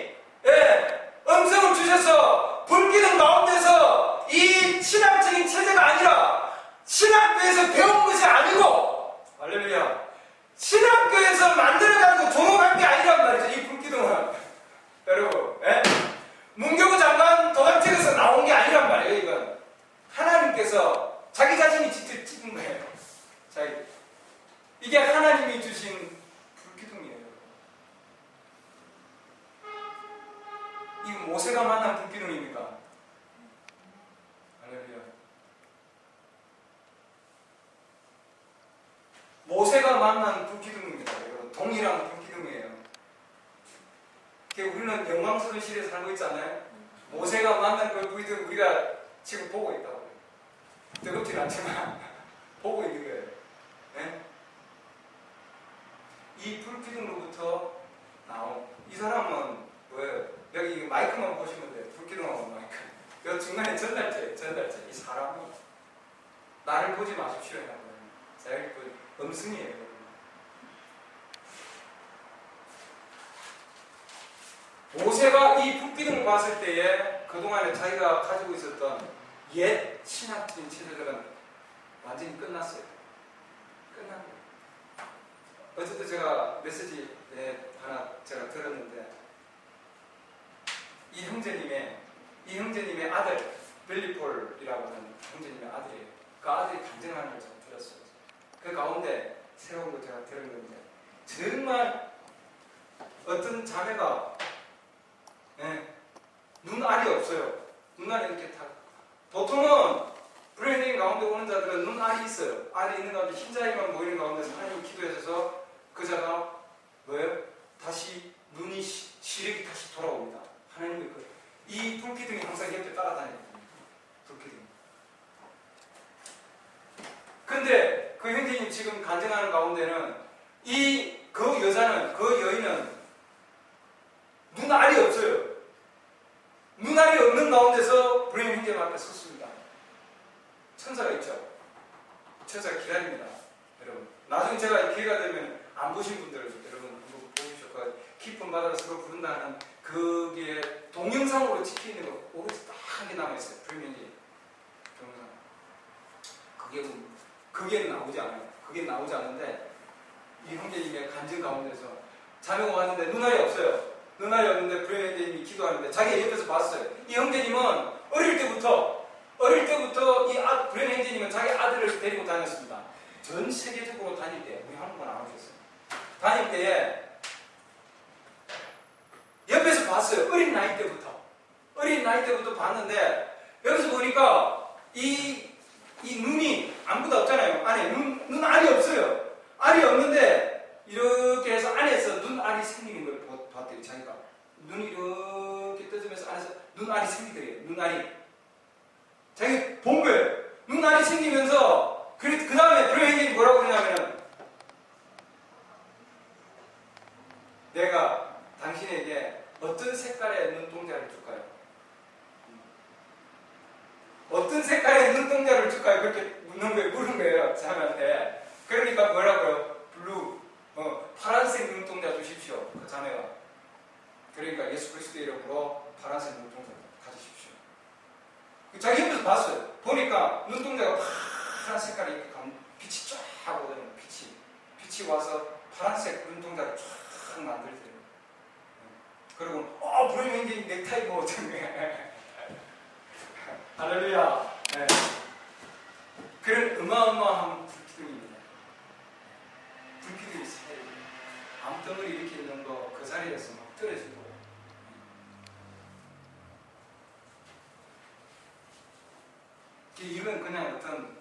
이 모세가 만난 불기둥입니까? 할렐루야. 모세가 만난 불기둥입니다. 동일한 불기둥이에요. 우리는 영광스러운 시대에 살고 있잖아요. 모세가 만난 그 불기둥 우리가 지금 보고 있다고. 뜨겁지는 않지만 보고 있는 거예요. 네? 이 불기둥으로부터 나온 이 사람은 뭐예요? 여기 마이크만 보시면 돼요. 불기둥하고 마이크. 그 중간에 전달체. 이 사람이 나를 보지 마십시오. 자, 여기 그 음성이에요. 모세가 이 불기둥을 봤을 때에 그동안에 자기가 가지고 있었던 옛 신학적인 체제들은 완전히 끝났어요. 끝난 거예요. 어쨌든 제가 메시지 하나 제가 들었는데 이 형제님의 아들 벨리폴이라고 하는 형제님의 아들이에요. 그 아들이 간증하는 걸 제가 들었어요. 그 가운데 새로운 거 제가 들은 건데 정말 어떤 자매가 눈알이 없어요. 눈알이 이렇게 다 보통은 브레인인 가운데 오는 자들은 눈알이 있어요. 알이 있는 가운데 흰자위만 보이는 가운데 하나님 기도하셔서 그 자가 뭐예요? 다시 눈이 시력이 다시 돌아옵니다. 하나님의 이 불기둥이 항상 옆에 따라다니거든요. 불기둥. 근데 그 형제님 지금 간증하는 가운데는 그 여인은 눈알이 없어요. 눈알이 없는 가운데서 브레인 형제님 앞에 섰습니다. 천사가 있죠. 천사가 기다립니다. 여러분. 나중에 제가 기회가 되면 안 보신 분들 여러분 한번 보십시오. 깊은 바다를 서로 부른다는 그게 동영상으로 찍혀 있는 거 오른쪽 딱 한 개 남아있어요. 브레인 형제 동영상. 그게 나오지 않아요. 그게 나오지 않는데 이 형제님의 간증 가운데서 자매가 왔는데 눈알이 없어요. 눈알이 없는데 브레인 형제님이 기도하는데 자기 옆에서 봤어요. 이 형제님은 어릴 때부터 이 브레인 형제님은 자기 아들을 데리고 다녔습니다. 전 세계적으로 다닐 때 우리 한국은 안 오셨어요. 다닐 때에 옆에서 봤어요. 어린 나이 때부터 봤는데 여기서 보니까 이 눈이 아무것도 없잖아요. 안에 눈알이 없어요. 알이 없는데 이렇게 해서 안에서 눈알이 생기는 걸 봤대요. 자기가 눈이 이렇게 떠지면서 안에서 눈알이 생기더래요. 눈알이 자기 본 거예요. 눈알이 생기면서 그 다음에 브레인이 뭐라고 그러냐면은 내가 당신에게 어떤 색깔의 눈동자를 줄까요? 어떤 색깔의 눈동자를 줄까요? 그렇게 물은 거예요. 자매한테. 그러니까 뭐라고요? 블루, 파란색 눈동자 주십시오. 그 자매가. 그러니까 예수 그리스도의 이름으로 파란색 눈동자 가지십시오. 자기 옆에서 봤어요. 보니까 눈동자가 파란 색깔이 이렇게 빛이 쫙 오거든요. 빛이 와서 파란색 눈동자를 쫙 만들더래요. 그리고 브레인 형제님 넥타이 뭐 어떤 거야. 할렐루야. 네. 그런 어마어마한 불기둥입니다. 불기둥이 사이에 암덩어리 이렇게 있는 거 그 자리에서 막 떨어지고 이건 그냥 어떤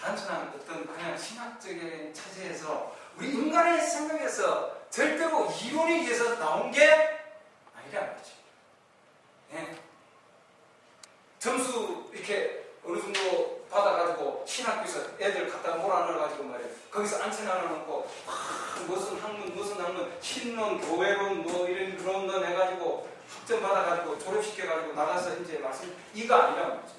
단순한 어떤 그냥 신학적인 차지에서 우리 인간의 생각에서 절대로 이론에 의해서 나온 게 아니라는 거죠. 점수 이렇게 어느 정도 받아가지고 신학교에서 애들 갖다 몰아넣어가지고 말이에요. 거기서 앉혀놔놓고 무슨 학문 신론 교회론 뭐 이런 그런 거 해가지고 학점 받아가지고 졸업시켜가지고 나가서 이제 말씀 이거 아니란 말이죠.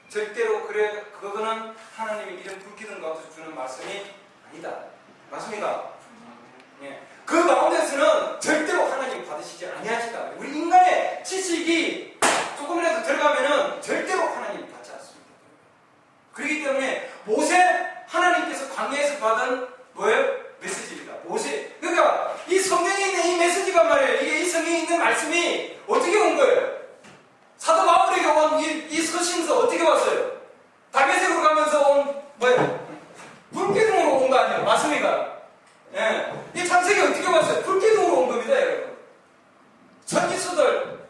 절대로 그거는 하나님이 이런 불기둥 가운데서 주는 말씀이 아니다. 맞습니까? 그 가운데서는 절대로 하나님 받으시지 아니하시다. 우리 인간의 지식이 조금이라도 들어가면은 절대로 하나님 받지 않습니다. 그렇기 때문에 하나님께서 광야에서 받은 뭐예요? 메시지입니다. 그러니까 이 성경에 있는 이 메시지가 말이에요. 이 성경에 있는 말씀이 어떻게 온 거예요? 사도 바울에게 온 이 서신서 어떻게 왔어요? 다메섹으로 가면서 온 뭐예요? 불기둥으로 온 거 아니에요? 맞습니까? 이 창세기 어떻게 왔어요? 불기둥으로 온 겁니다, 여러분. 선지서들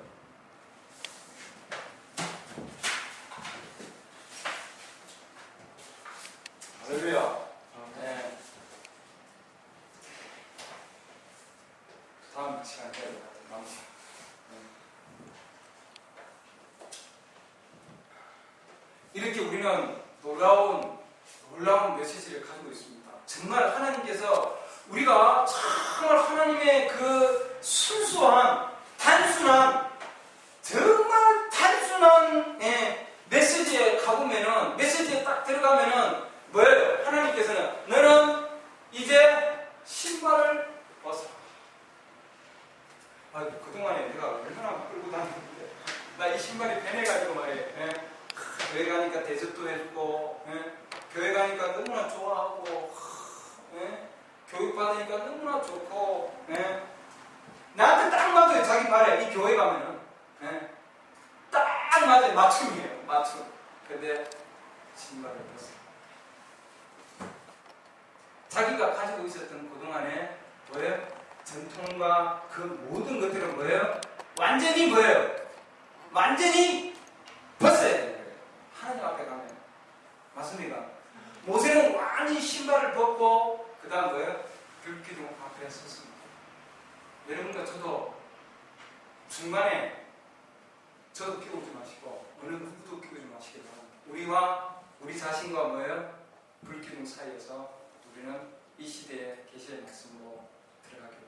우리는 놀라운 메시지를 가지고 있습니다. 정말 하나님께서 우리가 정말 하나님의 그 순수한 단순한 정말 단순한 메시지에 가보면은 메시지에 딱 들어가면은 뭐예요? 하나님께서는 너는 이제 신발을 벗어라. 그동안에 내가 얼마나 끌고 다녔는데 나 이 신발이 변해가지고 말이에요. 교회 가니까 대접도 해주고 교회 가니까 너무나 좋아하고 교육받으니까 너무나 좋고 나한테 딱 맞아요. 자기 발에 이 교회 가면은 딱 맞아요. 맞춤이에요. 맞춤. 근데 신발을 벗어. 자기가 가지고 있었던 그동안에 뭐예요? 전통과 그 모든 것들은 뭐예요? 완전히 뭐예요? 완전히 벗어야 되는 거예요. 하나님 앞에 가면. 맞습니까? 모세는 완전히 신발을 벗고 그 다음 뭐예요? 불기둥 앞에 섰습니다. 여러분과 저도 중간에 저도 끼우지 마시고 어느 누구도 끼우지 마시기 바랍니다. 우리와 우리 자신과 뭐예요? 불기둥 사이에서 우리는 이 시대에 계시의 말씀으로 들어가기를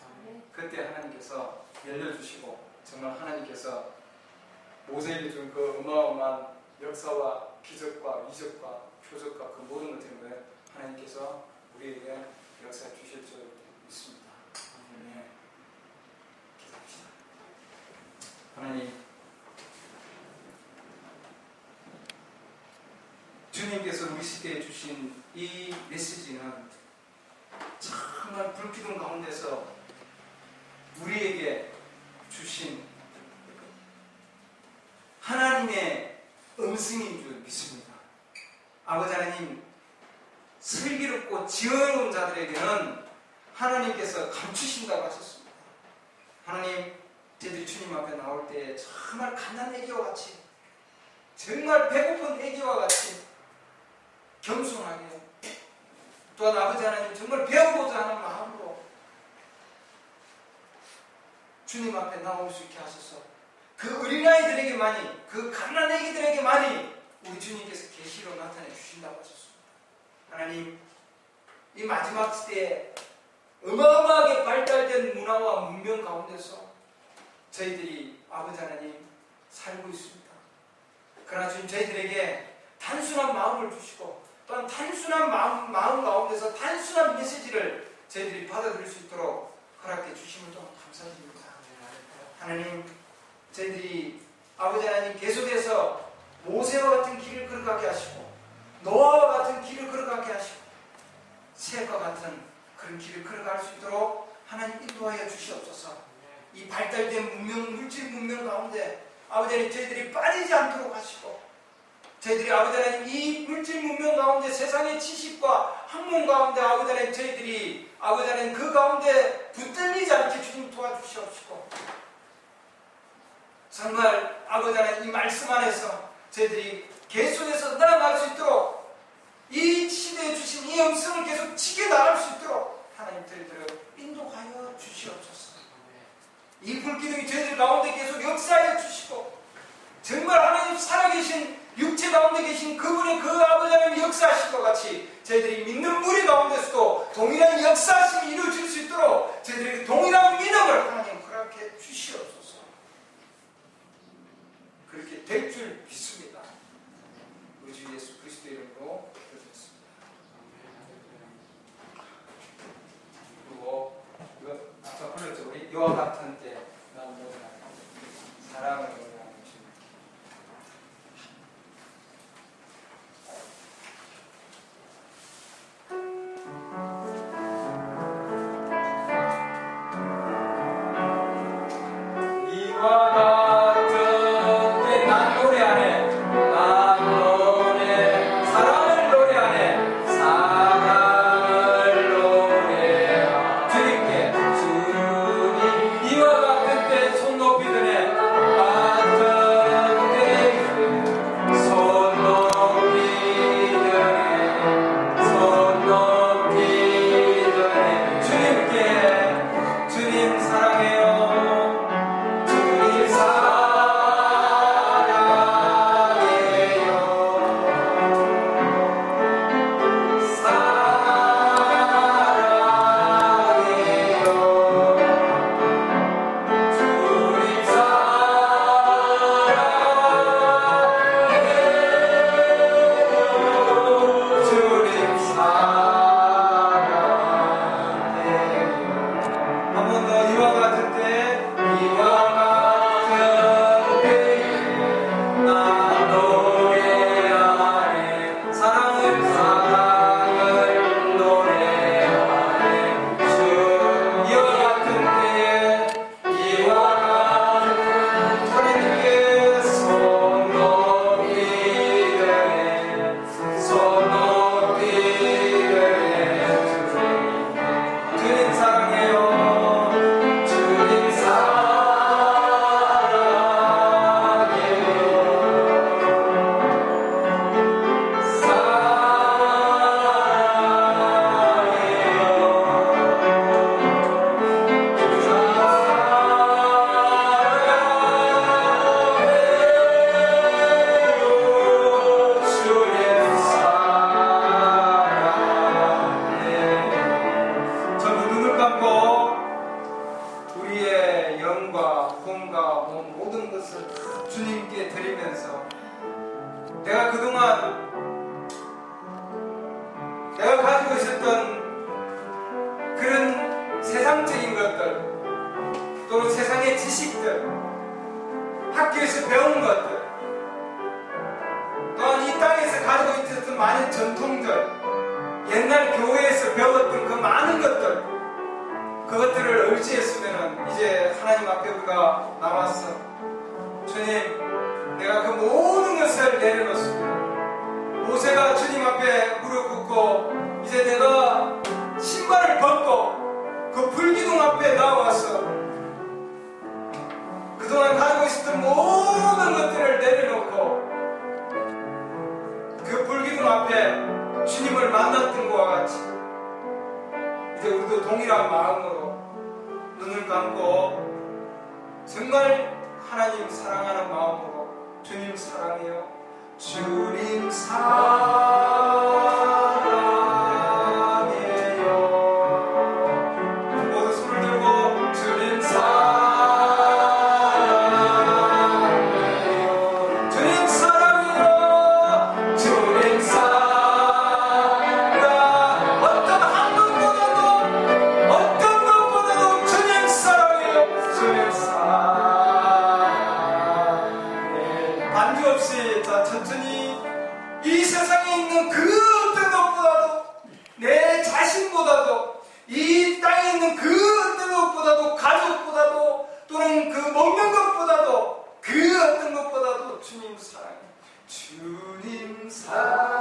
원합니다. 그때 하나님께서 열려주시고 정말 하나님께서 모세에게 준 그 어마어마한 역사와 기적과 이적과 표적과 그 모든 것들은 뭐예요? 하나님께서 우리에게 역사해 주실 줄 믿습니다. 네. 기도합시다. 하나님, 주님께서 우리 시대에 주신 이 메시지는 정말 불기둥 가운데서 우리에게 주신 하나님의 음성인 줄 믿습니다. 아버지 하나님, 슬기롭고 지혜로운 자들에게는 하나님께서 감추신다고 하셨습니다. 하나님, 저희들이 주님 앞에 나올 때 정말 갓난 애기와 같이, 정말 배고픈 애기와 같이 겸손하게, 또한 아버지 하나님 정말 배워보자 하는 마음으로 주님 앞에 나올 수 있게 하소서. 그 어린아이들에게만이, 그 갓난 애기들에게만이 우리 주님께서 계시로 나타내 주신다고 하셨습니다. 하나님, 이 마지막 시대에 어마어마하게 발달된 문화와 문명 가운데서 저희들이 아버지 하나님 살고 있습니다. 그러나 주님, 저희들에게 단순한 마음을 주시고 또한 단순한 마음 가운데서 단순한 메시지를 저희들이 받아들일 수 있도록 허락해 주심을 또 감사드립니다. 하나님, 저희들이 아버지 하나님 계속해서 모세와 같은 길을 걸어가게 하시고 노아와 같은 길을 걸어가게 하시고 셋과 같은 그런 길을 걸어갈 수 있도록 하나님 인도하여 주시옵소서. 이 발달된 문명, 물질 문명 가운데 아버지 하나님 저희들이 빠지지 않도록 하시고 저희들이 아버지 하나님 이 물질 문명 가운데 세상의 지식과 학문 가운데 아버지 하나님 저희들이 아버지 하나님 그 가운데 붙들리지 않게 주님 도와주시옵시고 정말 아버지 하나님 이 말씀 안에서 저희들이 계속해서 나아갈 수 있도록 이 시대에 주신 이 음성을 계속 지켜나갈 수 있도록 하나님 저희들을 인도하여 주시옵소서. 이 불기둥이 저희들 가운데 계속 역사하여 주시고 정말 하나님 살아계신 육체 가운데 계신 그분의 그 아버지 하나님 역사하신 것 같이 저희들이 믿는 무리 가운데서도 동일한 역사하심이 이루어질 수 있도록 저희들에게 동일한 믿음을 하나님 허락해 주시옵소서. 그렇게 될 줄 믿습니다. 우리 주 예수 그리스도 이름으로 기도드렸습니다. 그리고 이거 아까 불렀죠. 우리 이와 같은 때 난 노래하는 사랑을 노래하는 것입니다. 이와 같은 때 난 노래하네. 난 노래 사랑을 노래하네. 사랑을 노래하네. 주님께 주님 이와 같은 때 손 높이 드네. 같은 때 손 높이 드네. 손 높이 드네. 주님께 주님 사랑해요. 주님 사랑해요. 마음과 몸 모든 것을 다 주님께 드리면서 내가 그동안 내가 가지고 있었던 그런 세상적인 것들 또는 세상의 지식들, 학교에서 배운 것들, 또한 이 땅에서 가지고 있었던 많은 전통들, 옛날 교회에서 배웠던 그 많은 것들, 그것들을 의지했으면 이제 하나님 앞에 우리가 나와서 주님, 내가 그 모든 것을 내려놓습니다. 모세가 주님 앞에 무릎 꿇고 이제 내가 신발을 벗고 그 불기둥 앞에 나와서 그동안 가지고 있었던 모든 것들을 내려놓고 그 불기둥 앞에 주님을 만났던 것과 같이 이제 우리도 동일한 마음으로 눈을 감고 정말 하나님 사랑하는 마음으로 주님 사랑해요. 주님 사랑해요. 모두 손을 들고 주님 사랑해요. 주님 사랑해요. 주님 사랑. 어떤 한 것보다도 어떤 것보다도 주님 사랑해요. 주님 사랑해요. 반주 없이 자 천천히 이 세상에 있는 그 어떤 것보다도 내 자신보다도 이 땅에 있는 그 어떤 것보다도 가족보다도 또는 그 먹는 것보다도 그 어떤 것보다도 주님 사랑해. 주님 사랑해요.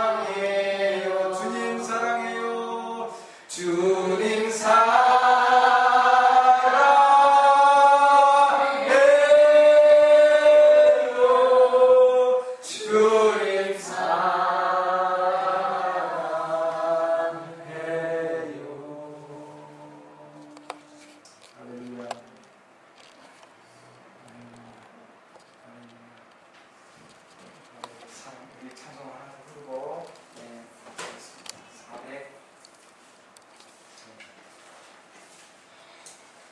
사랑해요. 주님 사랑해요. 주님 사랑해요. 주님 사랑해요. 할렐루야. 우리 찬송 하나 부르고 하겠습니다.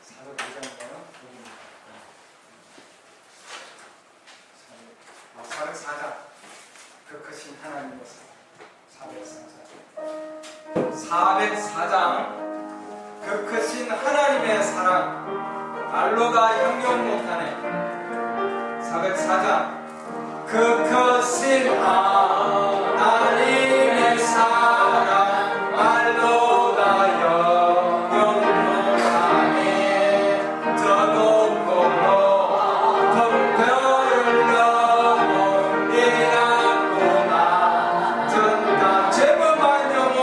404장인가요? 404장. 그 크신 하나님의 사랑. 404장. 그 크신 하나님의 사랑. 말로 다 형용 못하네. 404장. 그 크신 하나님의 사랑. 말로 다 형용 못하네. 저 높고 높은 별을 넘어 일하구나. 전다 제법한 영혼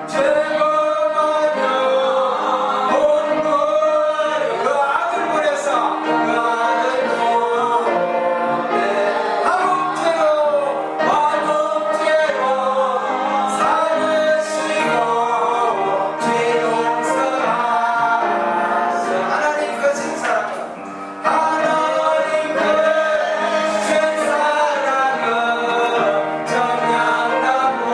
제법한 영혼 그 아들 보내사 그 아들 보내 한옥제로 만옥제로 삼으시고 뒤동서하사 하나님 크신 사랑 하나님 크신 사랑은 정량나무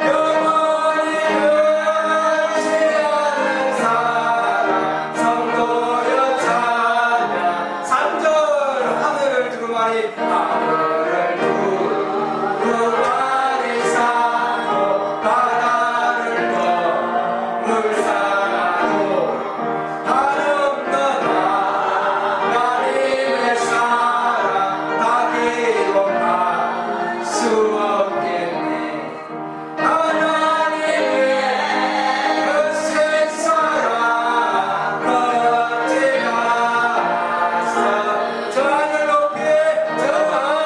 영원히 끝이하는 사랑 성도여 찬양 3절 하늘을 두루마리 하늘을 두루마리 쌓고 바다를 물 쌓아도 하늘없는 하나님의 사랑 다 기록할 수 없겠네. 하나님의 크신 사랑 거치가서 저 하늘 높이 저 하늘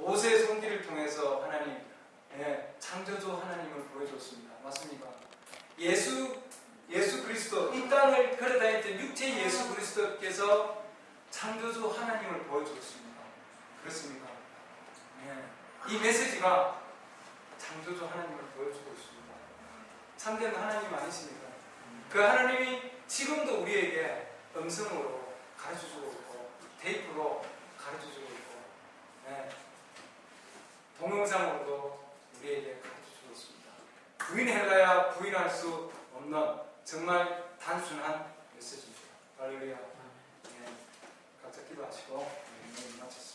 모세의 손길을 통해서 하나님, 창조주 하나님을 보여줬습니다. 맞습니까? 예수 그리스도, 이 땅을 걸어다닐 때 육체의 예수 그리스도께서 창조주 하나님을 보여줬습니다. 그렇습니까? 이 메시지가 창조주 하나님을 보여주고 있습니다. 참된 하나님 아니십니까? 그 하나님이 지금도 우리에게 음성으로 가르쳐주고 있고, 테이프로 가르쳐주고 있고, 동영상으로도 우리에게 가르쳐주고 있습니다. 부인해야 부인할 수 없는 정말 단순한 메시지입니다. 할렐루야. 각자 기도하시고 마쳤습니다.